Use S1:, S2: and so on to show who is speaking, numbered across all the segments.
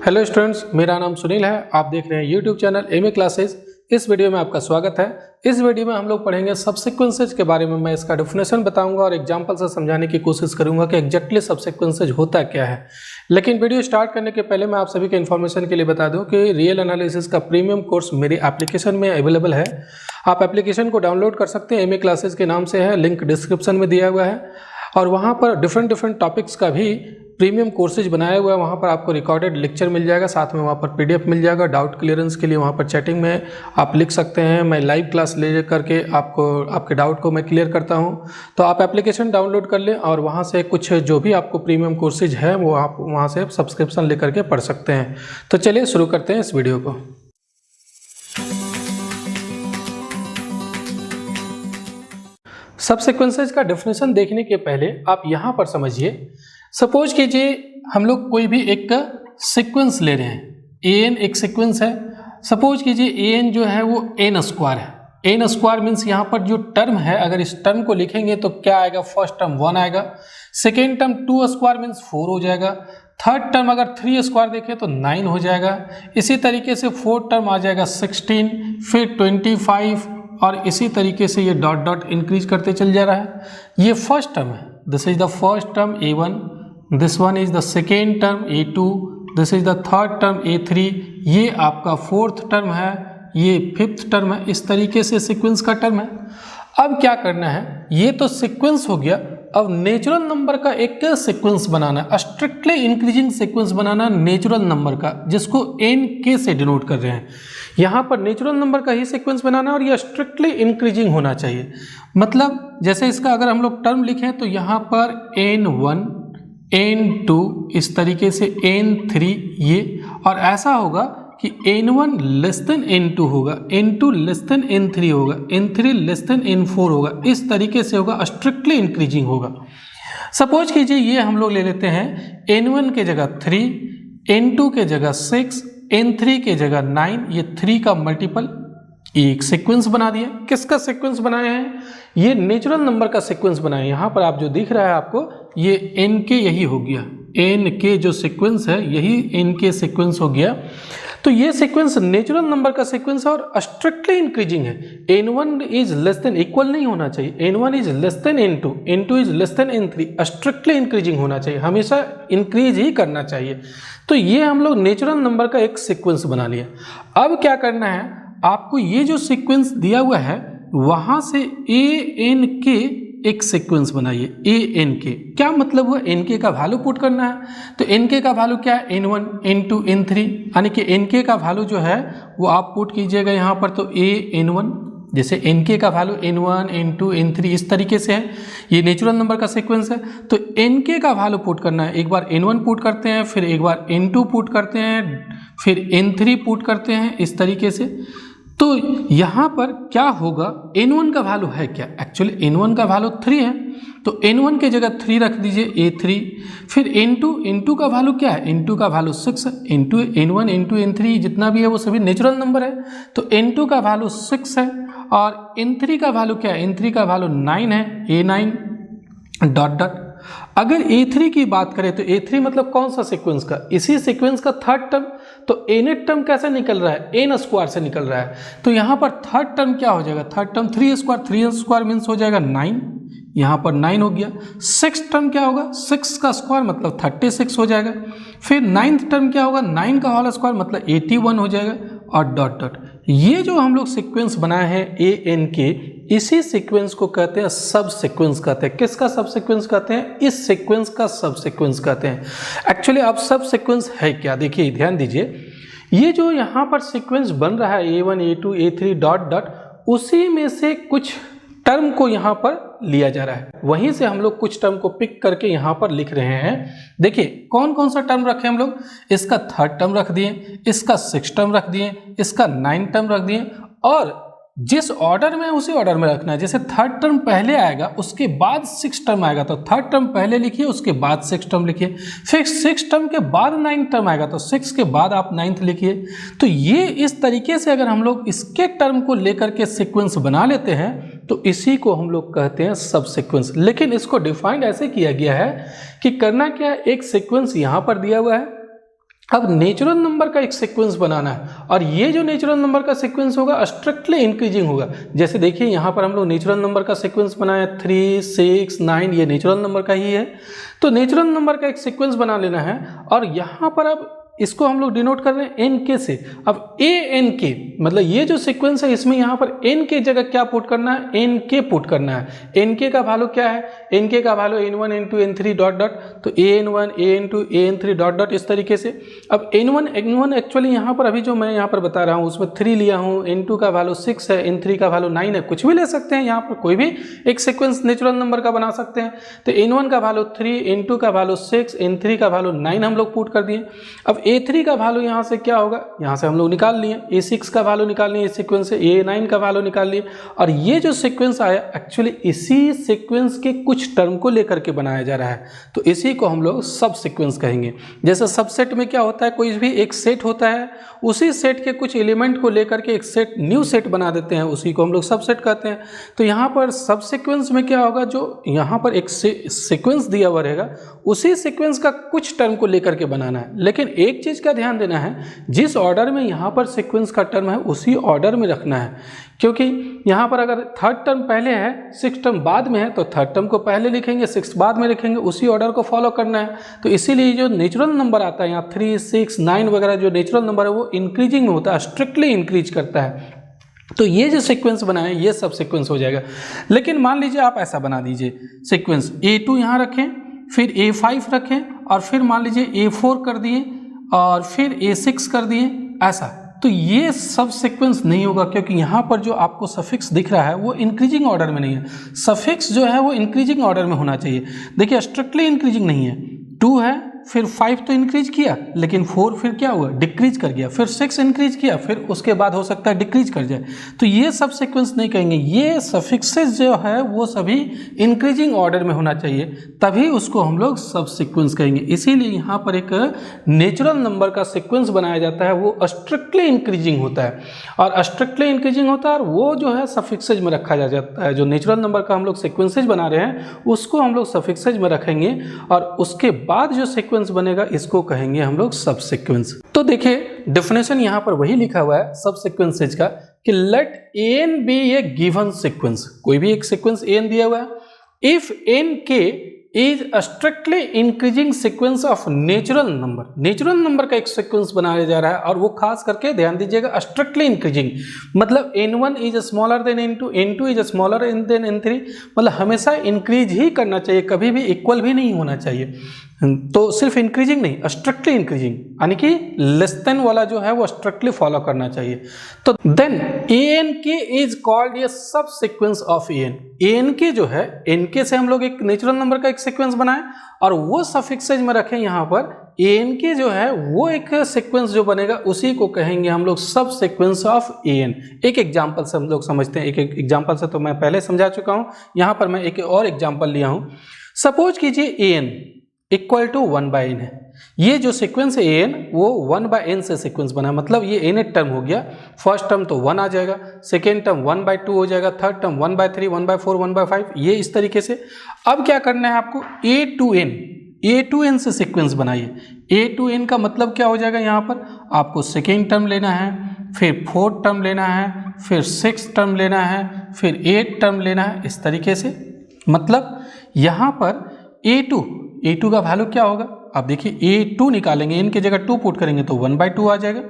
S1: Hello students, मेरा नाम सुनील है। आप देख रहे हैं यूट्यूब चैनल एमए क्लासेस। इस वीडियो में आपका स्वागत है। इस वीडियो में हम लोग पढ़ेंगे सबसीक्वेंसेज के बारे में। मैं इसका डेफिनेशन बताऊंगा और एग्जांपल से समझाने की कोशिश करूंगा कि एग्जैक्टली सबसीक्वेंसेज होता क्या है। लेकिन वीडियो स्टार्ट करने के पहले मैं आप सभी के इन्फॉर्मेशन के लिए बता दूं कि रियल एनालिसिस का प्रीमियम कोर्स मेरी एप्लीकेशन में अवेलेबल है। आप एप्लीकेशन को डाउनलोड कर सकते हैं। एमए क्लासेस के नाम से है, लिंक डिस्क्रिप्शन में दिया हुआ है। और वहाँ पर डिफरेंट टॉपिक्स का भी प्रीमियम कोर्सेज बनाया हुआ है। वहाँ पर आपको रिकॉर्डेड लेक्चर मिल जाएगा, साथ में वहाँ पर पीडीएफ मिल जाएगा। डाउट क्लियरेंस के लिए वहाँ पर चैटिंग में आप लिख सकते हैं। मैं लाइव क्लास ले करके आपके डाउट को मैं क्लियर करता हूँ। तो आप एप्लीकेशन डाउनलोड कर लें और वहाँ से कुछ जो भी आपको प्रीमियम कोर्सेज है वो आप वहाँ से सब्सक्रिप्शन ले करके पढ़ सकते हैं। तो चलिए शुरू करते हैं इस वीडियो को। सबसीक्वेंसेज का डेफिनेशन देखने के पहले आप यहाँ पर समझिए। सपोज कीजिए हम लोग कोई भी एक सीक्वेंस ले रहे हैं। एन एक सीक्वेंस है। सपोज कीजिए एन जो है वो एन स्क्वायर है। एन स्क्वायर मीन्स यहाँ पर जो टर्म है, अगर इस टर्म को लिखेंगे तो क्या आएगा? फर्स्ट टर्म 1 आएगा, सेकेंड टर्म 2 स्क्वायर मीन्स 4 हो जाएगा, थर्ड टर्म अगर 3 स्क्वायर देखें तो 9 हो जाएगा। इसी तरीके से फोर्थ टर्म आ जाएगा 16, फिर 25 और इसी तरीके से ये डॉट डॉट इंक्रीज करते चल जा रहा है। ये फर्स्ट टर्म है, this is the first term A1, this one is the second term A2, this is the third term A3, ये आपका फोर्थ टर्म है, ये फिफ्थ टर्म है। इस तरीके से सीक्वेंस का टर्म है। अब क्या करना है, ये तो सीक्वेंस हो गया। अब नेचुरल नंबर का एक सीक्वेंस बनाना है, स्ट्रिक्टली इंक्रीजिंग सीक्वेंस बनाना नेचुरल नंबर का, जिसको NK से डिनोट कर रहे हैं। यहाँ पर नेचुरल नंबर का ही सीक्वेंस बनाना है और ये स्ट्रिक्टली इंक्रीजिंग होना चाहिए। मतलब जैसे इसका अगर हम लोग टर्म लिखें तो यहाँ पर N1, N2 इस तरीके से N3 ये, और ऐसा होगा कि N1 लेस देन N2 होगा, N2 लेस देन N3 होगा, N3 लेस देन N4 होगा। इस तरीके से होगा, स्ट्रिक्टली इंक्रीजिंग होगा। सपोज कीजिए ये हम लोग ले लेते हैं N1 के जगह 3, N2 के जगह 6, N3 के जगह 9, ये 3 का मल्टीपल, एक सीक्वेंस बना दिया। किसका सीक्वेंस बनाया है? ये नेचुरल नंबर का सीक्वेंस बनाया। यहाँ पर आप जो दिख रहा है आपको, ये NK यही हो गया। NK जो सीक्वेंस है यही NK सीक्वेंस हो गया। तो ये सीक्वेंस नेचुरल नंबर का सीक्वेंस है और स्ट्रिक्टली इंक्रीजिंग है। N1 is less than, equal नहीं होना चाहिए। N1 is less than N2, N2 is less than N3, strictly increasing होना चाहिए, हमेशा इंक्रीज ही करना चाहिए। तो ये हम लोग नेचुरल नंबर का एक सीक्वेंस बना लिया। अब क्या करना है, आपको ये जो सीक्वेंस दिया हुआ है वहां से ANK एक सीक्वेंस बनाइए। ANK क्या मतलब हुआ? NK का वैल्यू पुट करना है। तो NK का वैल्यू क्या है? N1, N2, N3, यानी कि NK का वैल्यू जो है वो आप पुट कीजिएगा यहाँ पर। तो AN1, जैसे NK का वैल्यू N1, N2, N3 इस तरीके से है। ये नेचुरल नंबर का सीक्वेंस है। तो NK का वैल्यू पुट करना है। एक बार N1 पुट करते हैं, फिर एक बार N2 पुट करते हैं, फिर N3 पुट करते हैं, इस तरीके से। तो यहाँ पर क्या होगा, N1 का वैल्यू है क्या? एक्चुअली N1 का वैल्यू 3 है। तो N1 के जगह 3 रख दीजिए, A3। फिर N2 का वैल्यू क्या है? N2 का वैल्यू 6 है। N1, N2, N3 जितना भी है वो सभी नेचुरल नंबर है। तो N2 का वैल्यू 6 है और N3 का वैल्यू क्या है? N3 का वैल्यू 9 है, A9 डॉट डॉट। अगर A3 की बात करें तो A3 मतलब कौन सा सीक्वेंस का? इसी सीक्वेंस का थर्ड टर्म। तो nth टर्म कैसे निकल रहा है? n स्क्वायर से निकल रहा है। तो यहाँ पर थर्ड टर्म क्या हो जाएगा? Third term 3 square, 3 square means हो जाएगा 9, यहाँ पर 9 हो गया। सिक्स टर्म क्या होगा? 6 का स्क्वायर मतलब 36 हो जाएगा। फिर नाइन्थ टर्म क्या होगा? 9 का होल स्क्वायर मतलब 81 हो जाएगा, और डॉट डॉट। ये जो हम लोग सीक्वेंस बनाए हैं ANK, इसी सीक्वेंस को कहते हैं सब सीक्वेंस कहते हैं। किसका सब सीक्वेंस कहते हैं? इस सीक्वेंस का सब सीक्वेंस कहते हैं। एक्चुअली अब सब सीक्वेंस है क्या? देखिए ध्यान दीजिए, ये जो यहाँ पर सीक्वेंस बन रहा है A1, A2, A3 dot dot, उसी में से कुछ टर्म को यहाँ पर लिया जा रहा है। वहीं से हम लोग कुछ टर्म को पिक करके यहाँ पर लिख रहे हैं। देखिए कौन कौन सा टर्म रखे हम लोग? इसका थर्ड टर्म रख दिए, इसका सिक्स टर्म रख दिए, इसका 9 टर्म रख दिए, और जिस ऑर्डर में उसी ऑर्डर में रखना है। जैसे थर्ड टर्म पहले आएगा उसके बाद सिक्स टर्म आएगा, तो थर्ड टर्म पहले लिखिए उसके बाद सिक्स टर्म लिखिए। फिर सिक्स टर्म के बाद 9 टर्म आएगा तो 6 के बाद आप 9th लिखिए। तो ये इस तरीके से अगर हम लोग इसके टर्म को लेकर के सीक्वेंस बना लेते हैं तो इसी को हम लोग कहते हैं सब सीक्वेंस। लेकिन इसको डिफाइंड ऐसे किया गया है कि करना क्या है, एक सीक्वेंस यहाँ पर दिया हुआ है, अब नेचुरल नंबर का एक सीक्वेंस बनाना है और ये जो नेचुरल नंबर का सीक्वेंस होगा स्ट्रिक्टली इंक्रीजिंग होगा। जैसे देखिए यहाँ पर हम लोग नेचुरल नंबर का सीक्वेंस बनाया 3, 6, 9, ये नेचुरल नंबर का ही है। तो नेचुरल नंबर का एक सीक्वेंस बना लेना है और यहाँ पर अब इसको हम लोग डिनोट कर रहे हैं एन के से। अब ए एन के मतलब ये जो सीक्वेंस है इसमें यहाँ पर एन के जगह क्या पुट करना है, एन के पुट करना है। एन के का वैल्यू क्या है, एन के का value n1 n2 n3 dot dot, तो an1 an2 an3 dot dot इस तरीके से। अब n1 एक्चुअली यहाँ पर अभी जो मैं यहाँ पर बता रहा हूँ उसमें 3 लिया हूँ, n2 का वैल्यू 6 है, n3 का वैल्यू 9 है, कुछ भी ले सकते हैं, यहाँ पर कोई भी एक सीक्वेंस नेचुरल नंबर का बना सकते हैं। तो n1 का वैल्यू 3, n2 का वैल्यू 6, n3 का वैल्यू 9 हम लोग पुट कर दिए। अब a3 का वैल्यू यहाँ से क्या होगा, यहाँ से हम लोग निकाल लिए, a6 का वैल्यू निकाल लिए, इस सीक्वेंस से a9 का वैल्यू निकाल लिए। और ये जो सीक्वेंस आया एक्चुअली इसी सीक्वेंस के कुछ टर्म को लेकर के बनाया जा रहा है, तो इसी को हम लोग सब सीक्वेंस कहेंगे। जैसे सबसेट में क्या होता है, कोई भी एक सेट होता है, उसी सेट के कुछ एलिमेंट को लेकर के एक सेट न्यू सेट बना देते हैं, उसी को हम लोग सबसेट कहते हैं। तो यहाँ पर सब सीक्वेंस में क्या होगा, जो यहाँ पर एक सीक्वेंस दिया हुआ रहेगा उसी सीक्वेंस का कुछ टर्म को लेकर के बनाना है। लेकिन एक चीज़ का ध्यान देना है, जिस ऑर्डर में यहाँ पर सीक्वेंस का टर्म है उसी ऑर्डर में रखना है, क्योंकि यहाँ पर अगर थर्ड टर्म पहले है, सिक्स टर्म बाद में है, तो थर्ड टर्म को पहले लिखेंगे, सिक्स बाद में लिखेंगे, उसी ऑर्डर को फॉलो करना है। तो इसीलिए जो नेचुरल नंबर आता है यहाँ 3, 6, 9 वगैरह जो नेचुरल नंबर है वो इंक्रीजिंग में होता है, स्ट्रिक्टली इंक्रीज करता है। तो ये जो सीक्वेंस बनाए ये सब सीक्वेंस हो जाएगा। लेकिन मान लीजिए आप ऐसा बना दीजिए सीक्वेंस, A2 यहाँ रखें, फिर A5 रखें, और फिर मान लीजिए A4 कर दिए, और फिर A6 कर दिए, ऐसा। तो ये सब सीक्वेंस नहीं होगा, क्योंकि यहाँ पर जो आपको सफिक्स दिख रहा है वो इंक्रीजिंग ऑर्डर में नहीं है। सफिक्स जो है वो इंक्रीजिंग ऑर्डर में होना चाहिए। देखिए स्ट्रिक्टली इंक्रीजिंग नहीं है, 2 है, फिर 5 तो इंक्रीज किया, लेकिन 4 फिर क्या हुआ, डिक्रीज कर गया, फिर 6 इंक्रीज किया, फिर उसके बाद हो सकता है डिक्रीज कर जाए। तो ये सब सीक्वेंस नहीं कहेंगे, ये सफिक्सेस जो है वो सभी इंक्रीजिंग ऑर्डर में होना चाहिए, तभी उसको हम लोग सब सीक्वेंस कहेंगे। इसीलिए यहाँ पर एक नेचुरल नंबर का सीक्वेंस बनाया जाता है, वो स्ट्रिक्टली इंक्रीजिंग होता है, और स्ट्रिक्टली इंक्रीजिंग होता है, और वो जो है सफिक्सेज में रखा जाता है। जो नेचुरल नंबर का हम लोग सीक्वेंसेज बना रहे हैं उसको हम लोग सफिक्सेज में रखेंगे, और उसके बाद जो सीक्वेंस बनेगा इसको कहेंगे हम लोग सब सीक्वेंस। तो देखिए डेफिनेशन यहाँ पर वही लिखा हुआ है सब सीक्वेंसेज का, कि लेट एन बी ए गिवन सीक्वेंस, कोई भी एक सीक्वेंस एन दिया हुआ है, इफ एन के is strictly increasing sequence of natural number. Natural number का एक सीक्वेंस बनाया जा रहा है, और वो खास करके ध्यान दीजिएगा स्ट्रिक्टली इंक्रीजिंग, मतलब n1 is smaller than n2, n2 is smaller than n3, मतलब हमेशा इंक्रीज ही करना चाहिए, कभी भी इक्वल भी नहीं होना चाहिए। तो सिर्फ इंक्रीजिंग नहीं, स्ट्रिक्टली इंक्रीजिंग, यानी कि लेस देन वाला जो है वो स्ट्रिक्टली फॉलो करना चाहिए। तो देन an के इज कॉल्ड ए सब सीक्वेंस ऑफ an के जो है, n के से हम लोग एक नेचुरल नंबर का एक सीक्वेंस बनाएं, और वो सफिक्सेज में रखें यहाँ पर, an के जो है वो एक सीक्वेंस जो बनेगा उसी को कहेंगे हम लोग सब सीक्वेंस ऑफ an। एक एग्जांपल से हम लोग समझते हैं, एक एग्जांपल से तो मैं पहले समझा चुका हूँ, यहाँ पर मैं एक और एग्जांपल लिया हूँ। सपोज कीजिए an इक्वल टू 1/n है, ये जो सीक्वेंस है an वो 1/n से सीक्वेंस बना, मतलब ये n टर्म हो गया, फर्स्ट टर्म तो 1 आ जाएगा, सेकेंड टर्म 1/2 हो जाएगा, थर्ड टर्म 1/3, 1/4, 1/5, ये इस तरीके से। अब क्या करना है आपको, a to n से सीक्वेंस बनाइए। a to n का मतलब क्या हो जाएगा, यहाँ पर आपको सेकेंड टर्म लेना है, फिर फोर्थ टर्म लेना है, फिर सिक्स टर्म लेना है, फिर 8 टर्म लेना है, इस तरीके से। मतलब यहाँ पर a2 का वैल्यू क्या होगा, आप देखिए a2 निकालेंगे, n की जगह 2 पुट करेंगे तो 1/2 आ जाएगा।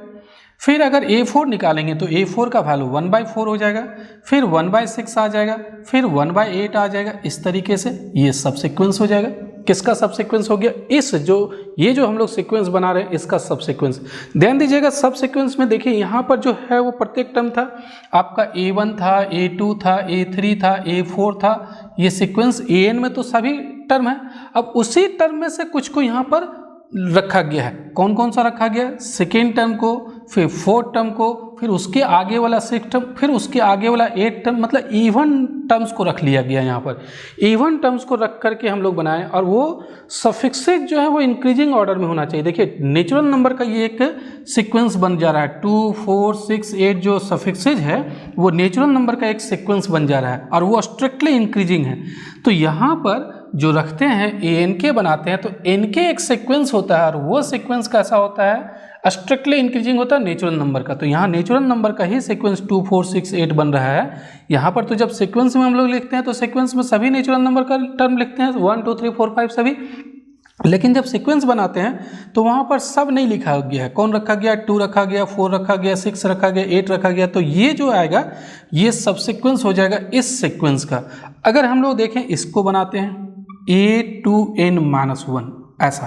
S1: फिर अगर a4 निकालेंगे तो a4 का वैल्यू 1/4 हो जाएगा, फिर 1/6 आ जाएगा, फिर 1/8 आ जाएगा, इस तरीके से ये सब सीक्वेंस हो जाएगा। किसका सब सीक्वेंस हो गया, ये जो हम लोग सीक्वेंस बना रहे हैं इसका सब सीक्वेंस। ध्यान दीजिएगा सब सीक्वेंस में देखिए यहाँ पर जो है वो प्रत्येक टर्म था, आपका a1 था, a2 था, a3 था, a4 था, ये सीक्वेंस an में तो सभी टर्म है। अब उसी टर्म में से कुछ को यहाँ पर रखा गया है, कौन कौन सा रखा गया है, सेकेंड टर्म को, फिर फोर्थ टर्म को, फिर उसके आगे वाला सिक्स टर्म, फिर उसके आगे वाला 8 टर्म, मतलब इवन टर्म्स को रख लिया गया यहाँ पर। इवन टर्म्स को रख करके हम लोग बनाए, और वो सफिक्सेज जो है वो इंक्रीजिंग ऑर्डर में होना चाहिए। देखिए नेचुरल नंबर का ये एक सीक्वेंस बन जा रहा है, 2, 4, 6, 8 जो सफिक्सेज है वो नेचुरल नंबर का एक सीक्वेंस बन जा रहा है, और वो स्ट्रिक्टली इंक्रीजिंग है। तो यहाँ पर जो रखते हैं ANK बनाते हैं तो NK एक सीक्वेंस होता है और वो सीक्वेंस कैसा होता है, स्ट्रिक्टली इंक्रीजिंग होता है नेचुरल नंबर का। तो यहाँ नेचुरल नंबर का ही सीक्वेंस 2 4 6 8 बन रहा है। यहाँ पर तो जब सीक्वेंस में हम लोग लिखते हैं तो सीक्वेंस में सभी नेचुरल नंबर का टर्म लिखते हैं 1 2 3 4 5 सभी, लेकिन जब सीक्वेंस बनाते हैं तो वहाँ पर सब नहीं लिखा गया है। कौन रखा गया, 2 रखा गया, 4 रखा गया, 6 रखा गया, 8 रखा गया। तो ये जो आएगा ये सब सीक्वेंस हो जाएगा इस सीक्वेंस का। अगर हम लोग देखें इसको बनाते हैं A to n-1 ऐसा,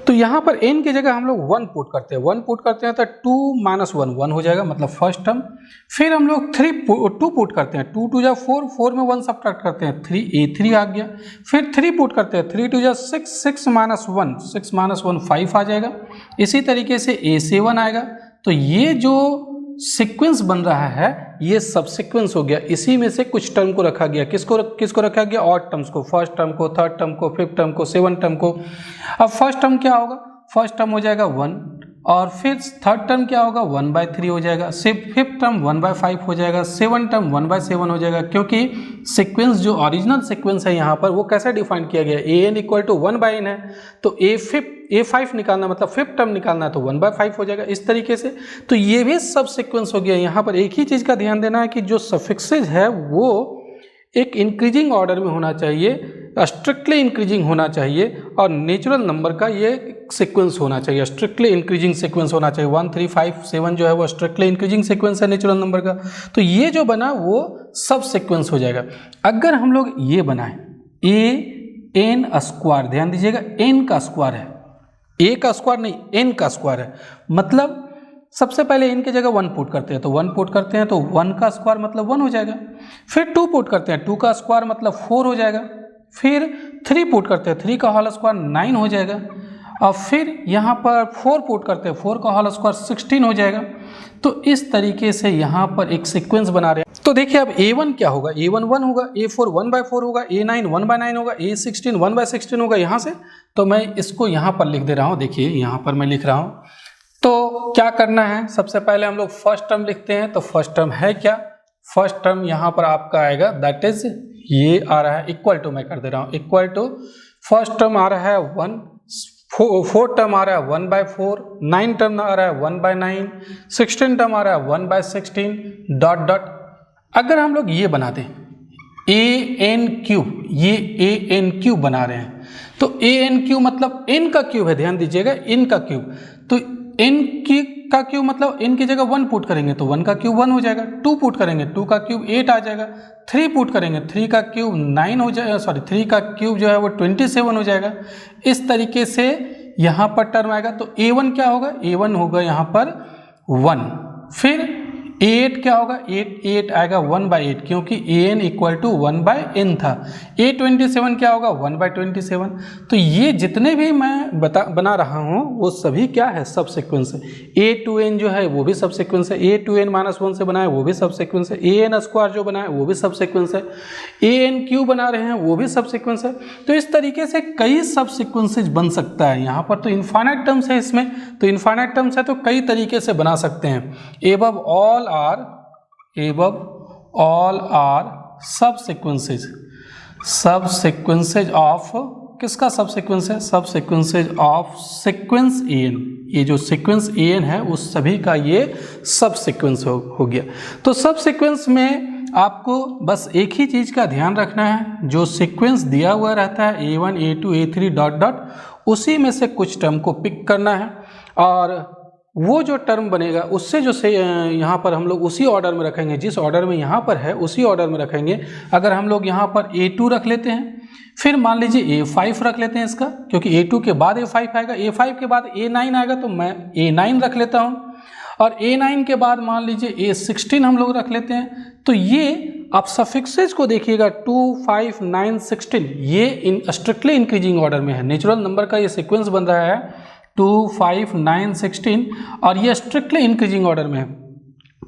S1: तो यहाँ पर n की जगह हम लोग 1 पुट करते हैं। 1 पुट करते हैं तो 2 - 1 1 हो जाएगा, मतलब फर्स्ट टर्म। फिर हम लोग 2 पुट करते हैं, 2 2 जा 4, 4 में 1 सब्ट्रैक्ट करते हैं, 3 A3 आ गया। फिर 3 पुट करते हैं, 3 2 जा 6, 6 - 1 6 - 1 5 आ जाएगा। इसी तरीके से A7 आएगा। तो ये जो सीक्वेंस बन रहा है ये सब सीक्वेंस हो गया। इसी में से कुछ टर्म को रखा गया, किसको रखा गया, ऑड टर्म्स को, फर्स्ट टर्म को, थर्ड टर्म को, फिफ्थ टर्म को, सेवन टर्म को। अब फर्स्ट टर्म क्या होगा, फर्स्ट टर्म हो जाएगा 1, और फिर थर्ड टर्म क्या होगा 1/3 हो जाएगा, फिफ्थ टर्म 1/5 हो जाएगा, सेवन टर्म 1/7 हो जाएगा। क्योंकि सीक्वेंस जो ओरिजिनल सीक्वेंस है यहाँ पर वो कैसे डिफाइन किया गया है, an = 1/n है। तो A5 निकालना मतलब फिफ्थ टर्म निकालना है तो 1/5 हो जाएगा इस तरीके से। तो ये भी सब सीक्वेंस हो गया। यहाँ पर एक ही चीज़ का ध्यान देना है कि जो सफिक्सेज है वो एक इंक्रीजिंग ऑर्डर में होना चाहिए, स्ट्रिक्टली इंक्रीजिंग होना चाहिए, और नेचुरल नंबर का ये सीक्वेंस होना चाहिए, स्ट्रिक्टली इंक्रीजिंग सीक्वेंस होना चाहिए। 1 3 5 7 जो है वो स्ट्रिक्टली इंक्रीजिंग सीक्वेंस है नेचुरल नंबर का। तो ये जो बना वो सब सीक्वेंस हो जाएगा। अगर हम लोग ये बनाएं AN², ध्यान दीजिएगा n का स्क्वायर है, a का स्क्वायर नहीं n का स्क्वायर है। मतलब सबसे पहले n की जगह 1 पुट करते हैं, तो 1 पुट करते हैं तो 1 का स्क्वायर मतलब 1 हो जाएगा। फिर 2 पुट करते हैं, 2 का स्क्वायर मतलब 4 हो जाएगा। फिर 3 पुट करते हैं, 3 का होल स्क्वायर 9 हो जाएगा। और फिर यहाँ पर 4 पुट करते हैं, 4 का होल स्क्वायर 16 हो जाएगा। तो इस तरीके से यहाँ पर एक सीक्वेंस बना रहे हैं। तो देखिए अब A1 क्या होगा, A1 1 होगा, A4 1/4 होगा, A9 1/9 होगा, A16 1/16 होगा यहाँ से। तो मैं इसको यहाँ पर लिख दे रहा हूँ, देखिए यहाँ पर मैं लिख रहा हूँ। तो क्या करना है, सबसे पहले हम लोग फर्स्ट टर्म लिखते हैं। तो फर्स्ट टर्म है क्या, फर्स्ट टर्म यहाँ पर आपका आएगा दैट इज ये आ रहा है इक्वल टू, मैं कर दे रहा हूँ इक्वल टू, फर्स्ट टर्म आ रहा है 1, फोर्थ टर्म आ रहा है 1/4, 9 टर्म आ रहा है 1/9, 16 टर्म आ रहा है 1/16 डॉट डॉट। अगर हम लोग ये बना दें AN3, ये AN3 बना रहे हैं, तो AN3 मतलब n का क्यूब है, ध्यान दीजिएगा n का क्यूब। तो n का क्यूब मतलब n की जगह 1 पुट करेंगे तो 1 का क्यूब 1 हो जाएगा, 2 पुट करेंगे 2 का क्यूब 8 आ जाएगा, 3 पुट करेंगे 3 का क्यूब 9 हो जाएगा, 3 का क्यूब जो है वो 27 हो जाएगा। इस तरीके से यहाँ पर टर्म आएगा। तो A1 क्या होगा, A1 होगा यहाँ पर 1। फिर A8 क्या होगा, 8 आएगा 1/8 क्योंकि AN = 1/n था। A27 क्या होगा 1/27। तो ये जितने भी मैं बना रहा हूँ वो सभी क्या है, सब सीक्वेंस है। A2n जो है वो भी सब सीक्वेंस है, A2n-1 से बनाए वो भी सब सीक्वेंस है, AN² जो बनाए वो भी सब सीक्वेंस है, AN3 बना रहे हैं वो भी सब सीक्वेंस है। तो इस तरीके से कई सब सीक्वेंसेज बन सकता है। यहाँ पर तो इनफाइनाइट टर्म्स है इसमें, तो इनफाइनाइट टर्म्स है तो कई तरीके से बना सकते हैं। एबव ऑल आर सब सीक्वेंसेज ऑफ, किसका सब सीक्वेंस है, सब सीक्वेंसेज ऑफ सीक्वेंस AN। ये जो सीक्वेंस AN है उस सभी का ये सब सीक्वेंस हो गया। तो सब सीक्वेंस में आपको बस एक ही चीज़ का ध्यान रखना है, जो सीक्वेंस दिया हुआ रहता है A1 A2 A3 dot dot, उसी में से कुछ टर्म को पिक करना है और वो जो टर्म बनेगा उससे जो से यहाँ पर हम लोग उसी ऑर्डर में रखेंगे, जिस ऑर्डर में यहाँ पर है उसी ऑर्डर में रखेंगे। अगर हम लोग यहाँ पर A2 रख लेते हैं, फिर मान लीजिए A5 रख लेते हैं इसका, क्योंकि A2 के बाद A5 आएगा, A5 के बाद A9 आएगा तो मैं A9 रख लेता हूँ, और A9 के बाद मान लीजिए A16 हम लोग रख लेते हैं। तो ये आप सफिक्सेज को देखिएगा 2 5 9 16, ये स्ट्रिक्टली इंक्रीजिंग ऑर्डर में है। नेचुरल नंबर का ये सीक्वेंस बन रहा है 2 5 9 16 और ये स्ट्रिक्टली इंक्रीजिंग ऑर्डर में है।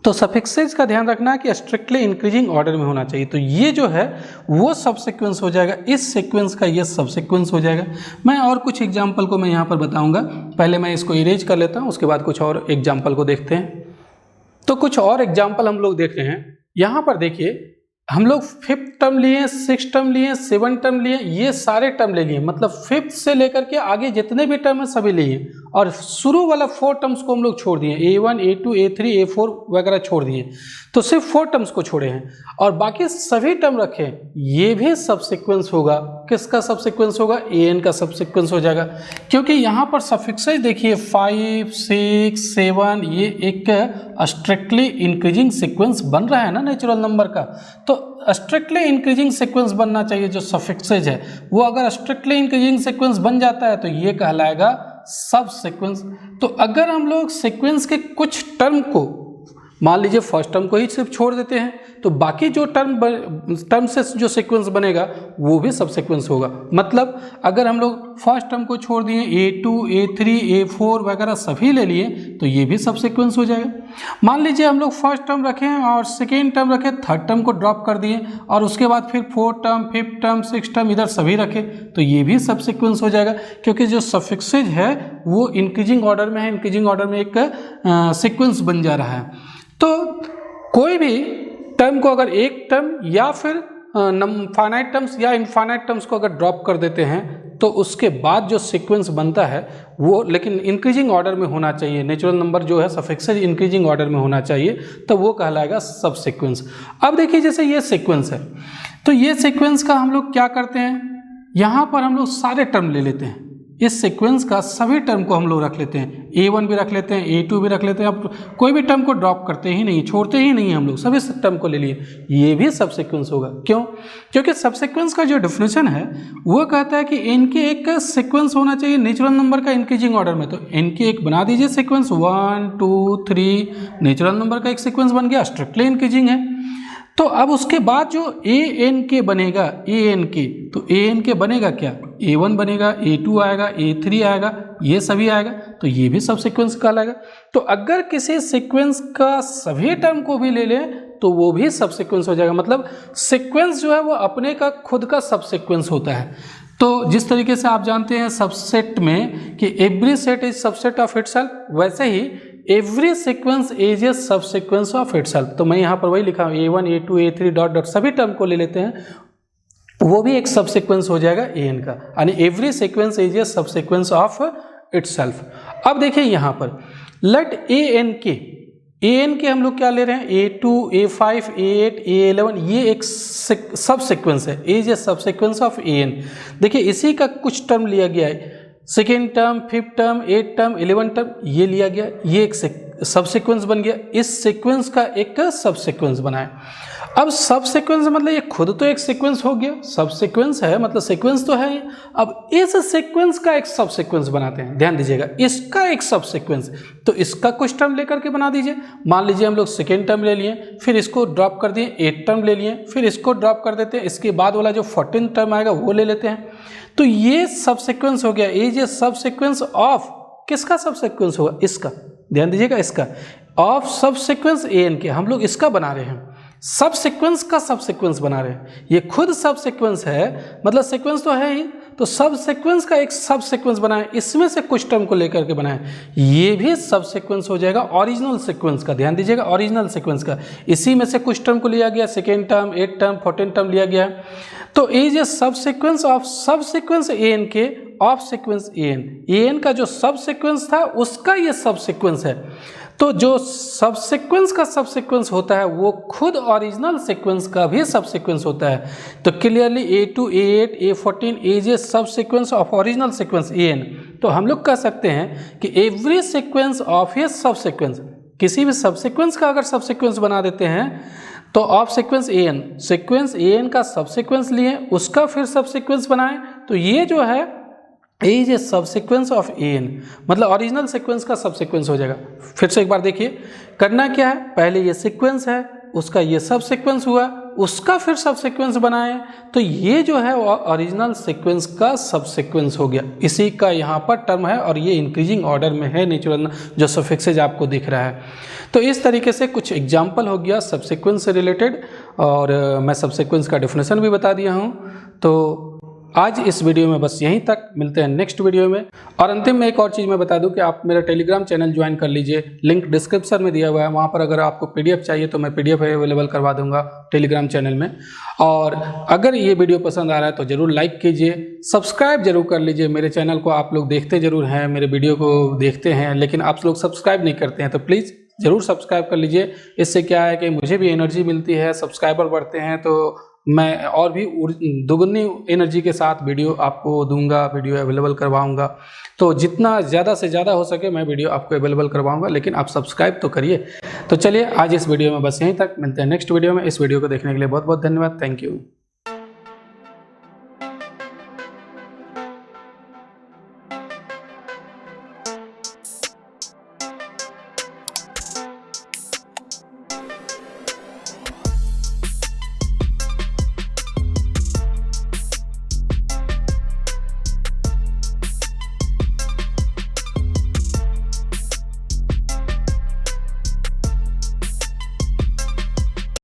S1: तो सफिक्सेज का ध्यान रखना है कि स्ट्रिक्टली इंक्रीजिंग ऑर्डर में होना चाहिए। तो ये जो है वो सब सीक्वेंस हो जाएगा, इस सीक्वेंस का ये सब सीक्वेंस हो जाएगा। मैं और कुछ एग्जाम्पल को मैं यहाँ पर बताऊँगा, पहले मैं इसको इरेज कर लेता हूँ, उसके बाद कुछ और एग्जाम्पल को देखते हैं। तो कुछ और एग्जाम्पल हम लोग देख रहे हैं। यहाँ पर देखिए हम लोग 5th टर्म लिए, 6th टर्म लिए, 7th टर्म लिए, ये सारे टर्म ले लिए, मतलब 5th से लेकर के आगे जितने भी टर्म है सभी लिए, और शुरू वाला 4 टर्म्स को हम लोग छोड़ दिए, A1, A2, A3, A4 वगैरह छोड़ दिए, तो सिर्फ 4 टर्म्स को छोड़े हैं और बाकी सभी टर्म रखे। ये भी सबसिक्वेंस होगा। किसका सबसिक्वेंस होगा? An का सबसिक्वेंस हो जाएगा, क्योंकि यहाँ पर सफिक्सेज देखिए 5, 6, 7, ये एक स्ट्रिक्टली इंक्रीजिंग सीक्वेंस बन रहा है ना नेचुरल नंबर का, तो स्ट्रिक्टली इंक्रीजिंग सीक्वेंस बनना चाहिए। जो सफिक्सेज है वो अगर स्ट्रिक्टली इंक्रीजिंग सीक्वेंस बन जाता है तो ये कहलाएगा सब सीक्वेंस। तो अगर हम लोग सीक्वेंस के कुछ टर्म को, मान लीजिए फर्स्ट टर्म को ही सिर्फ छोड़ देते हैं, तो बाकी जो टर्म से जो सीक्वेंस बनेगा वो भी सब सीक्वेंस होगा। मतलब अगर हम लोग फर्स्ट टर्म को छोड़ दिए, A2, A3, A4 वगैरह सभी ले लिए, तो ये भी सब सीक्वेंस हो जाएगा। मान लीजिए हम लोग फर्स्ट टर्म रखें और सेकेंड टर्म रखें, थर्ड टर्म को ड्रॉप कर दिए और उसके बाद फिर 4th term, 5th term, 6th term इधर सभी रखें, तो ये भी सब सीक्वेंस हो जाएगा, क्योंकि जो सफिक्सेज है वो इंक्रीजिंग ऑर्डर में है, इंक्रीजिंग ऑर्डर में एक सीक्वेंस बन जा रहा है। तो कोई भी टर्म को अगर एक टर्म या फिर फाइनाइट टर्म्स या इनफाइनाइट टर्म्स को अगर ड्रॉप कर देते हैं तो उसके बाद जो सीक्वेंस बनता है वो लेकिन इंक्रीजिंग ऑर्डर में होना चाहिए। नेचुरल नंबर जो है सफिक्सेज इंक्रीजिंग ऑर्डर में होना चाहिए, तो वो कहलाएगा सब सीक्वेंस। अब देखिए जैसे ये सीक्वेंस है, तो ये सीक्वेंस का हम लोग क्या करते हैं, यहाँ पर हम लोग सारे टर्म ले लेते हैं, इस सीक्वेंस का सभी टर्म को हम लोग रख लेते हैं, A1 भी रख लेते हैं, A2 भी रख लेते हैं। अब कोई भी टर्म को ड्रॉप करते ही नहीं, छोड़ते ही नहीं, हम लोग सभी टर्म को ले लिए, ये भी सब सीक्वेंस होगा। क्यों? क्योंकि सब सीक्वेंस का जो डेफिनेशन है वो कहता है कि इनके एक सीक्वेंस होना चाहिए नेचुरल नंबर का इंक्रीजिंग ऑर्डर में। तो इनके एक बना दीजिए सीक्वेंस, 1, 2, 3, नेचुरल नंबर का एक सीक्वेंस बन गया, स्ट्रिक्टली इंक्रीजिंग है। तो अब उसके बाद जो AN बनेगा, AN तो AN बनेगा क्या, A1 बनेगा, A2 आएगा, A3 आएगा, ये सभी आएगा, तो ये भी सब सीक्वेंस कहलाएगा। तो अगर किसी सीक्वेंस का सभी टर्म को भी ले लें तो वो भी सब सीक्वेंस हो जाएगा। मतलब सीक्वेंस जो है वो अपने का खुद का सब सीक्वेंस होता है। तो जिस तरीके से आप जानते हैं सबसेट में कि every set is subset of itself, वैसे ही एवरी सीक्वेंस इज ए सब सीक्वेंस ऑफ इटसेल्फ। तो मैं यहाँ पर वही लिखा हूँ, A1, A2, A3 dot dot सभी टर्म को ले लेते हैं, वो भी एक सब सीक्वेंस हो जाएगा AN का, यानी एवरी सीक्वेंस इज ए सब सीक्वेंस ऑफ इटसेल्फ। अब देखिए यहाँ पर लेट AN के हम लोग क्या ले रहे हैं, A2, A5, A8, A11, ये एक सब सीक्वेंस है, इज ए सब सीक्वेंस ऑफ AN। देखिए इसी का कुछ टर्म लिया गया है, second term, 5th term, 8th term, 11th term, ये लिया गया, ये एक सब सीक्वेंस बन गया, इस सीक्वेंस का एक सब सीक्वेंस बनाए। अब सब सीक्वेंस मतलब ये खुद तो एक सीक्वेंस हो गया, सब सीक्वेंस है मतलब सीक्वेंस तो है। अब इस सीक्वेंस का एक सब सीक्वेंस बनाते हैं, ध्यान दीजिएगा, इसका एक सब सीक्वेंस, तो इसका कुछ टर्म लेकर के बना दीजिए। मान लीजिए हम लोग सेकेंड टर्म ले लिए, फिर इसको ड्रॉप कर दिए, 8th टर्म ले लिए, फिर इसको ड्रॉप कर देते हैं, इसके बाद वाला जो 14th टर्म आएगा वो ले लेते हैं, तो ये सब सीक्वेंस हो गया। ये सब सीक्वेंस ऑफ किसका सब सीक्वेंस होगा, इसका, ध्यान दीजिएगा, इसका ऑफ सब सीक्वेंस AN के हम लोग इसका बना रहे हैं, सब सीक्वेंस का सब सीक्वेंस बना रहे हैं। ये खुद सब सीक्वेंस है, मतलब सीक्वेंस तो है ही, तो सब सीक्वेंस का एक सब सीक्वेंस बनाए, इसमें से कुछ टर्म को लेकर के बनाए, ये भी सब सीक्वेंस हो जाएगा ओरिजिनल सीक्वेंस का। ध्यान दीजिएगा, ओरिजिनल सीक्वेंस का, इसी में से कुछ टर्म को लिया गया, second term, 8th term, 14th term लिया गया, तो इज ए सब सीक्वेंस ऑफ सब सीक्वेंस AN के ऑफ सीक्वेंस AN का जो सब सीक्वेंस था उसका ये सब सीक्वेंस है। तो जो सब सीक्वेंस का सब सीक्वेंस होता है वो खुद ओरिजिनल सीक्वेंस का भी सब सीक्वेंस होता है। तो clearly A2, A8, A14 is a सब sequence of original sequence AN। तो हम लोग कह सकते हैं कि एवरी सीक्वेंस ऑफ ए सब सीक्वेंस, किसी भी सब सीक्वेंस का अगर सब सीक्वेंस बना देते हैं तो of sequence AN, sequence AN का सब सीक्वेंस लिए उसका फिर सब सीक्वेंस बनाएं, तो ये जो है इज ए सब सीक्वेंस ऑफ AN, मतलब ओरिजिनल सीक्वेंस का सब सीक्वेंस हो जाएगा। फिर से एक बार देखिए, करना क्या है, पहले ये सीक्वेंस है उसका ये सब सीक्वेंस हुआ, उसका फिर सब सीक्वेंस बनाए, तो ये जो है ओरिजिनल सीक्वेंस का सब सीक्वेंस हो गया। इसी का यहाँ पर टर्म है और ये इंक्रीजिंग ऑर्डर में है नेचुरल जो सफिक्सेज आपको दिख रहा है। तो इस तरीके से कुछ एग्जाम्पल हो गया सब सीक्वेंस से रिलेटेड, और मैं सब सीक्वेंस का डेफिनेशन भी बता दिया हूँ। तो आज इस वीडियो में बस यहीं तक, मिलते हैं नेक्स्ट वीडियो में। और अंतिम में एक और चीज़ मैं बता दूं कि आप मेरा टेलीग्राम चैनल ज्वाइन कर लीजिए, लिंक डिस्क्रिप्शन में दिया हुआ है। वहाँ पर अगर आपको PDF चाहिए तो मैं PDF अवेलेबल करवा दूंगा टेलीग्राम चैनल में। और अगर ये वीडियो पसंद आ रहा है तो ज़रूर लाइक कीजिए, सब्सक्राइब जरूर कर लीजिए। मेरे चैनल को आप लोग देखते ज़रूर हैं, मेरे वीडियो को देखते हैं, लेकिन आप लोग सब्सक्राइब नहीं करते हैं, तो प्लीज़ ज़रूर सब्सक्राइब कर लीजिए। इससे क्या है कि मुझे भी एनर्जी मिलती है, सब्सक्राइबर बढ़ते हैं तो मैं और भी दुगनी एनर्जी के साथ वीडियो आपको दूंगा, वीडियो अवेलेबल करवाऊंगा। तो जितना ज़्यादा से ज़्यादा हो सके मैं वीडियो आपको अवेलेबल करवाऊंगा, लेकिन आप सब्सक्राइब तो करिए। तो चलिए आज इस वीडियो में बस यहीं तक, मिलते हैं नेक्स्ट वीडियो में। इस वीडियो को देखने के लिए बहुत बहुत धन्यवाद। Thank you.